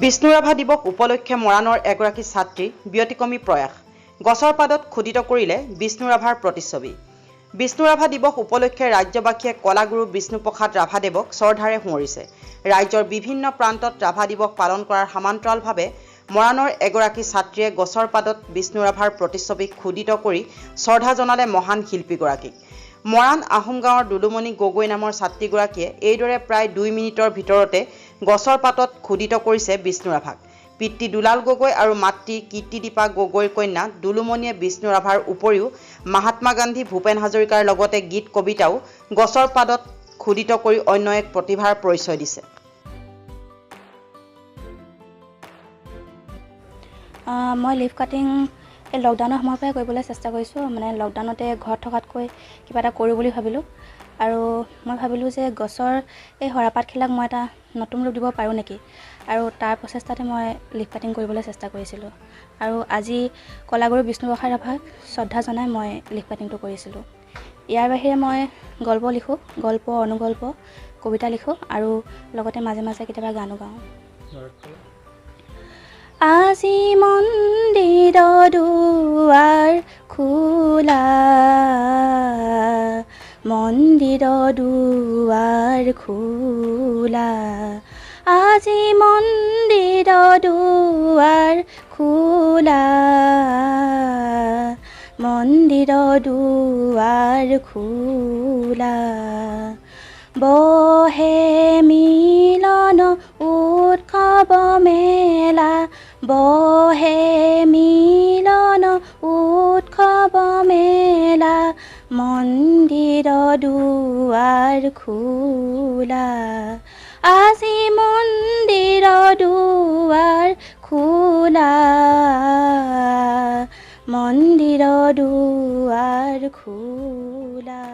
বিষ্ণু ৰাভা দিৱস উপলক্ষে মৰাণৰ এগৰাকী ছাত্ৰী ব্যতিক্ৰমী প্ৰয়াস গছৰ পাদত খোদিত কৰিলে বিষ্ণু ৰাভাৰ প্ৰতিচ্ছবি। বিষ্ণু ৰাভা দিৱস উপলক্ষে ৰাজ্যবাসীয়ে কলাগুৰু বিষ্ণুপ্ৰসাদ ৰাভাদেৱক শ্ৰদ্ধাৰে সোঁৱৰিছে। ৰাজ্যৰ বিভিন্ন প্ৰান্তত ৰাভা দিৱস পালন কৰাৰ সমান্তৰালভাৱে মৰাণৰ এগৰাকী ছাত্ৰীয়ে গছৰ পাদত বিষ্ণু ৰাভাৰ প্ৰতিচ্ছবি খোদিত কৰি শ্ৰদ্ধা জনালে মহান শিল্পীগৰাকীক। মৰাণ আহোম গাঁৱৰ দুলুমণি গগৈ নামৰ ছাত্ৰীগৰাকীয়ে এইদৰে প্ৰায় 2 মিনিটৰ ভিতৰতে গছৰ পাতত খোদিত কৰিছে বিষ্ণু ৰাভাক। পিতৃ দুলাল গগৈ আৰু মাতৃ কীৰ্তিদীপা গগৈৰ কন্যা দুলুমণিয়ে বিষ্ণু ৰাভাৰ উপৰিও মহাত্মা গান্ধী, ভূপেন হাজৰিকাৰ লগতে গীত কবিতাও গছৰ পাদত খোদিত কৰি অন্য এক প্ৰতিভাৰ পৰিচয় দিছে। মই লিফ কাটিং এই লকডাউনৰ সময়ৰ পৰাই কৰিবলৈ চেষ্টা কৰিছোঁ। মানে লকডাউনতে ঘৰত থকাতকৈ কিবা এটা কৰোঁ বুলি ভাবিলোঁ আৰু মই ভাবিলোঁ যে গছৰ এই সৰাপাতখিলাক মই এটা নতুন ৰূপ দিব পাৰোঁ নেকি, আৰু তাৰ প্ৰচেষ্টাতে মই লিফ কাটিং কৰিবলৈ চেষ্টা কৰিছিলোঁ। আৰু আজি কলাগুৰু বিষ্ণুপ্ৰসাদ ৰাভাক শ্ৰদ্ধা জনাই মই লিফ কাটিংটো কৰিছিলোঁ। ইয়াৰ বাহিৰে মই গল্প লিখোঁ, গল্প, অনুগল্প, কবিতা লিখোঁ আৰু লগতে মাজে মাজে কেতিয়াবা গানো গাওঁ। আজি মন্দিৰৰ দুৱাৰ খোলা, মন্দিৰৰ দুৱাৰ খোলা, আজি মন্দিৰৰ দুৱাৰ খোলা, মন্দিৰৰ দুৱাৰ খোলা, বহে মিলন উৎসৱ মেলা, বহে মিলন উৎসৱ মেলা, মন্দিৰৰ দুৱাৰ খোলা, আজি মন্দিৰৰ দুৱাৰ খোলা, মন্দিৰৰ দুৱাৰ খোলা।